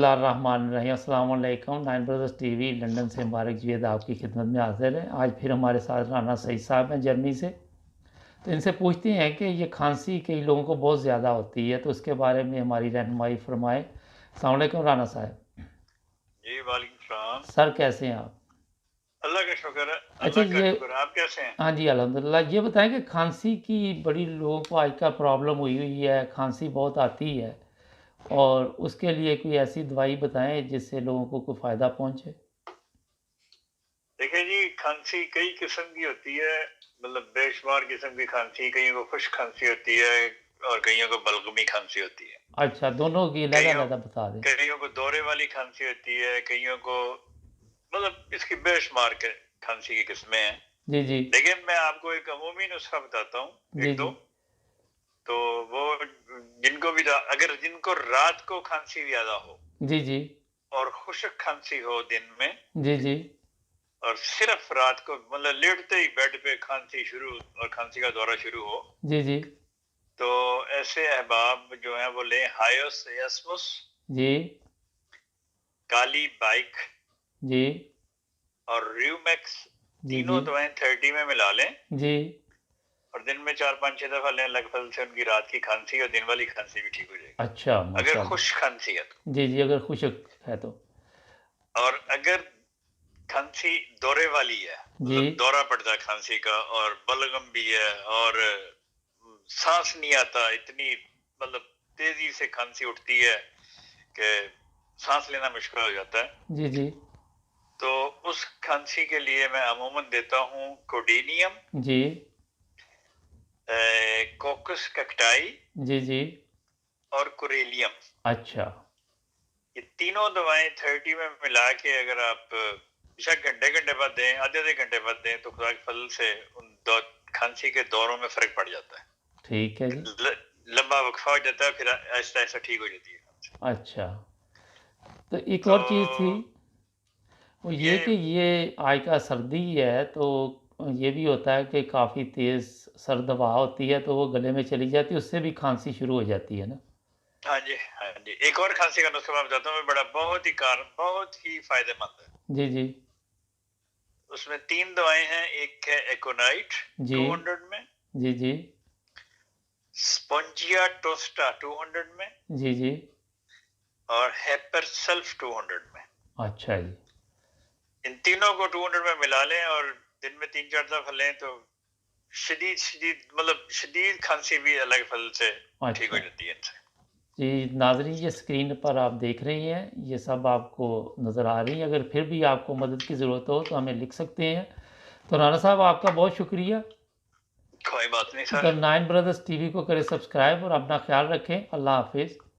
बिस्मिल्लाहिर्रहमानिर्रहीम। अस्सलाम वालेकुम। नाइन ब्रदर्स टीवी लंदन से मुबारक जवेद आपकी खिदमत में हाजिर है। आज फिर हमारे साथ राना सईद साहब हैं जर्मनी से। तो इनसे पूछते हैं कि ये खांसी कई लोगों को बहुत ज़्यादा होती है, तो उसके बारे में हमारी रहनुमाई फरमाएं। अस्सलाम वालेकुम राना साहब। जी वालेकुम सलाम। सर कैसे हैं आप? अल्लाह का शुक्र है। अच्छा अल्लाह का ये, शुक्र है। आप कैसे हैं? हाँ जी अल्हम्दुलिल्लाह। ये बताएं कि खांसी की बड़ी लोगों को आजकल प्रॉब्लम हुई हुई है, खांसी बहुत आती है, और उसके लिए कोई ऐसी दवाई बताएं जिससे लोगों को कोई फ़ायदा पहुँचे। देखिए जी, खांसी कई किस्म की होती है, मतलब बेशुमार किस्म की खांसी। कईयों को खुश्क खांसी होती है और कईयों को बलगमी खांसी होती है। अच्छा, दोनों की कईयों अलग-अलग बता दें। कईयों को दौरे वाली खांसी होती है, कईयों को, मतलब इसकी बेशुमार के खांसी की किस्में हैं। जी, जी। लेकिन मैं आपको एक अमूमी नुस्खा बताता हूँ, जी, एक जी। दो। तो वो अगर जिनको रात को खांसी ज्यादा हो जी, जी। और खुश्क खांसी हो दिन में, जी, जी। और सिर्फ रात को मतलब लेटते ही बेड पे खांसी शुरू और खांसी का दौरा शुरू हो, जी, जी। तो ऐसे अहबाब जो हैं वो लें हायोस एस्मुस, जी। काली बाइक जी। और रियोमैक्स। जी, जी। तीनों दवाएं 30 में मिला लें जी। और दिन में 4-5-6 दफा लें। लगभग से उनकी रात की खांसी और दिन वाली खांसी भी ठीक हो जाएगी, अच्छा, अगर माशाअल्लाह। खुश्क खांसी है तो। जी, जी, अगर खुशक है तो। और अगर खांसी दौरे वाली है, जी। मतलब दौरा पड़ता है खांसी का, और बलगम भी है, और सांस नहीं आता, इतनी मतलब तेजी से खांसी उठती है कि सांस लेना मुश्किल हो जाता है, जी, जी। तो उस खांसी के लिए मैं अमूमन देता हूँ कोडिनियम, जी। कोकस कक्टाई जी, जी। और कुरेलियम। अच्छा। ये तीनों दवाएं 30 में मिला के अगर आप बेशक घंटे घंटे बाद दें, आधे आधे घंटे बाद दें, तो खुदा के फजल से उन खांसी के दौरों में फर्क पड़ जाता है। ठीक है जी। लंबा वक्फा हो जाता है, फिर ऐसा ऐसा ठीक हो जाती है खांसी। अच्छा, तो एक तो और चीज़ थी, वो ये ये कि ये आज का सर्दी है, तो ये भी होता है कि काफ़ी तेज़ सर्द हवा होती है, तो वो गले में चली जाती है, उससे भी खांसी शुरू हो जाती है ना? हाँ जी, हाँ जी, एक और खांसी का नुस्खा मैं बताता हूँ, बड़ा बहुत ही फायदेमंद है। जी, जी। उसमें 3 दवाएं हैं। एक है एकोनाइट जी। 200 में, जी, जी। स्पॉन्जिया टोस्टा 200 में, जी, जी। और हेपर सल्फ 200 में। अच्छा जी। इन तीनों को 200 में मिला लें और दिन में 3-4 दफा लें, तो शदीद शदीद मतलब शदीद खांसी भी अलग फल से ठीक हो अच्छा। जाती है इनसे। जी नाज़रीन, ये स्क्रीन पर आप देख रही हैं, ये सब आपको नज़र आ रही हैं। अगर फिर भी आपको मदद की ज़रूरत हो तो हमें लिख सकते हैं। तो राना साहब, आपका बहुत शुक्रिया। कोई बात नहीं the sir. Nine brothers TV को करें सब्सक्राइब और अपना ख्याल रखें। अल्लाह हाफिज़।